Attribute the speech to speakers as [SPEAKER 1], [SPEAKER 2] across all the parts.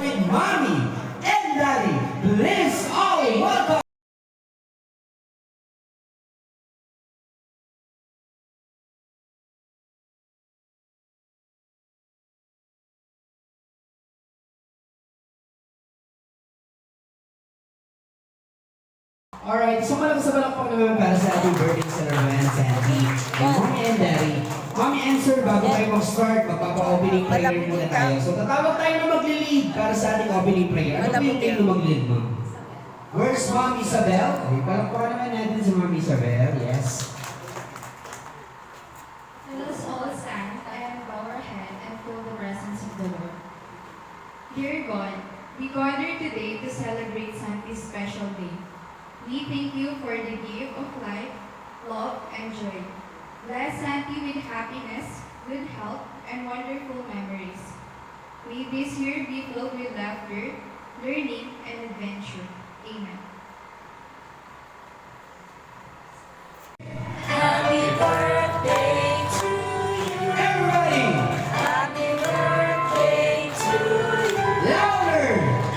[SPEAKER 1] with Mommy and Daddy. Please all welcome. Alright, so malakas sa balakpak naman para sa ating birthday celebrant, Sandy. Mommy and Daddy. Mommy and Sir, bago tayo mag-start, magpapa-opening prayer muna tayo. So tatawag tayo na magli-lead para sa ating opening prayer. Ano ba yung team na mag-lead, Ma'am? Where's Ma'am Isabel? Okay, palakpakan naman natin si Ma'am Isabel. Yes.
[SPEAKER 2] Let us all stand and bow our head and feel the presence of the Lord. Dear God, we gather today to celebrate Santi's special day. We thank you for the gift of life, love, and joy. Bless Santi with happiness, good health, and wonderful memories. May this year be filled with laughter, learning, and adventure. Amen.
[SPEAKER 3] Happy birthday to you.
[SPEAKER 1] Everybody!
[SPEAKER 3] Happy birthday to you.
[SPEAKER 1] Louder!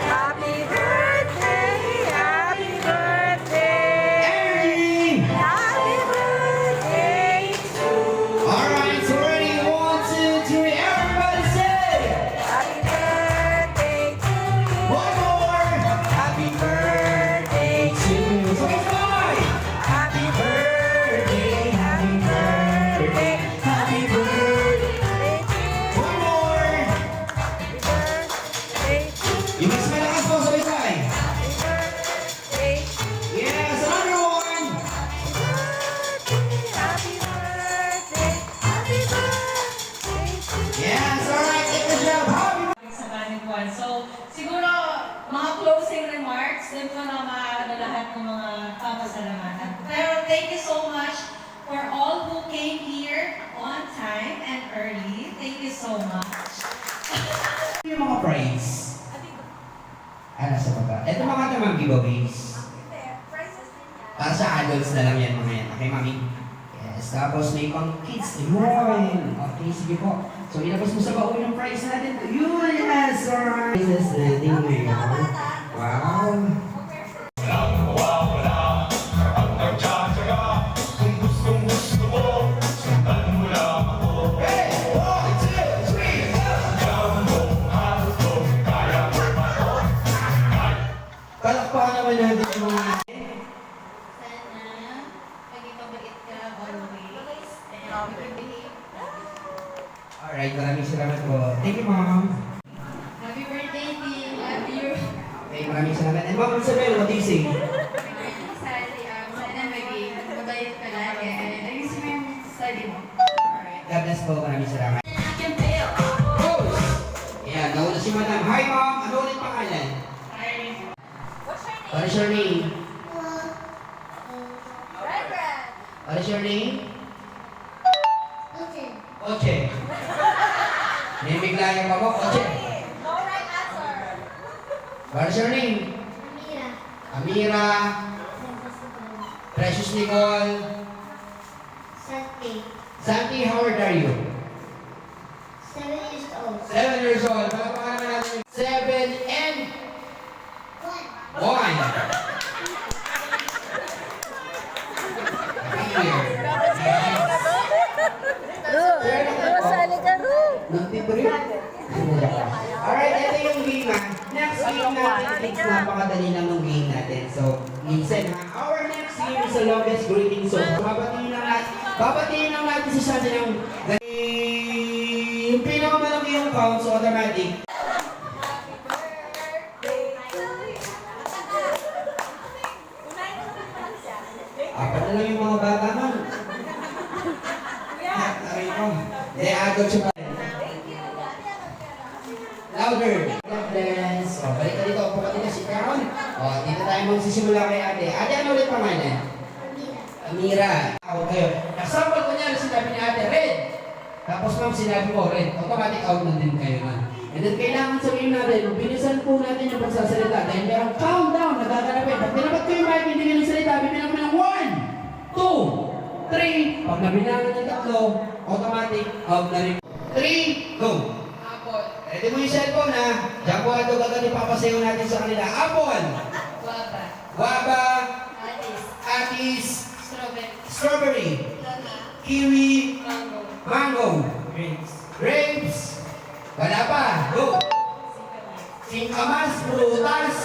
[SPEAKER 3] Happy birthday, happy birthday.
[SPEAKER 1] Energy!
[SPEAKER 3] Happy birthday to you.
[SPEAKER 1] Alright, so ready? 1, 2, 3, everybody say!
[SPEAKER 3] Happy birthday to you.
[SPEAKER 1] One more! Happy birthday to you. So let's go!
[SPEAKER 3] Happy birthday, happy birthday,
[SPEAKER 1] Happy birthday! One more!
[SPEAKER 3] happy birthday to you.
[SPEAKER 1] Yung mas malakas po, sabay-sabay.
[SPEAKER 3] Happy birthday to you.
[SPEAKER 1] Yes, another one!
[SPEAKER 3] Happy birthday, happy birthday to you.
[SPEAKER 1] Yes, alright, take the job. Happy
[SPEAKER 4] sa Baniguan. So, siguro, mga closing remarks, din ko na maano lahat ng mga papasalamatan. Pero thank you so much for all who came here on time and early. Thank you so much.
[SPEAKER 1] yung mga prize. Nasa baba. Ito mga tamang giveaways. Para sa adults na lang yan mga yan. Okay, mami? Yes. Tapos may pang kids. Yun. Okay, sige po. So, ilabas mo sa baon yung prize natin. Yun, yes, alright. Prizes natin ngayon. Wow. Hey, 1, 2, 3. Palakpakan naman natin yung mga
[SPEAKER 2] Sana maging mabait ka always and behave.
[SPEAKER 1] Alright, maraming salamat po. Thank you, Ma'am.
[SPEAKER 2] Happy birthday, Team. Love you.
[SPEAKER 1] Okay, maraming salamat. And Ma'am Isabel, what do you say?
[SPEAKER 2] Sana maging mabait ka lagi and ayos mo yung study mo. Alright.
[SPEAKER 1] God bless po, maraming salamat. Rose! Ayan, nauna si Madam. Hi, Ma'am. Ano ulit pangalan? What is your name? What is your name? Oche. May biglayan pa po, Oche. What is your name? Amira. Precious Nicole. Santi, how old are you? 7 years old. Palakpakan naman natin. 7 and 1. Here.
[SPEAKER 3] Rosali ka rin.
[SPEAKER 1] Nagtitreat. Alright, ito yung game ha. Next game natin, it's napakadali lang ng game natin. So, minsan ha, our next game is the longest greeting song. Babatiin lang natin si Sandy ng yung pinakamalaki yung count, so automatic. Apat na lang yung mga bata man. Aray ko. Agad siya pa. Louder. God bless. O, balik ka dito. Upo ka dito si Caron. O, dito tayo magsisimula kay ate. Ate, ano ulit pangalan? Amira. Out kayo. Example ko niya, sinabi ni ate, red. Tapos ma'am, sinabi mo, red. Automatic out na din kayo man. And then, kailangan sabihin natin, bilisan po natin yung pagsasalita. Dahil merong countdown na gaganapin. Pag tinapat ko yung mic, hindi ka ng salita, bibilang ko ng 1, 2, 3. Pag nabilangan ng 3, automatic out na rin. 3, go.
[SPEAKER 2] Apple.
[SPEAKER 1] Ready mo yung cellphone ha? Diyan po ito gagawin papasayo natin sa kanila. Apple,
[SPEAKER 2] Guava.
[SPEAKER 1] guava,
[SPEAKER 2] Atis.
[SPEAKER 1] atis,
[SPEAKER 2] Strawberry.
[SPEAKER 1] strawberry,
[SPEAKER 2] Lana.
[SPEAKER 1] kiwi,
[SPEAKER 2] Mango.
[SPEAKER 1] mango, grapes. Wala pa. Go.
[SPEAKER 2] Singkamas.
[SPEAKER 1] Singkamas, prutas,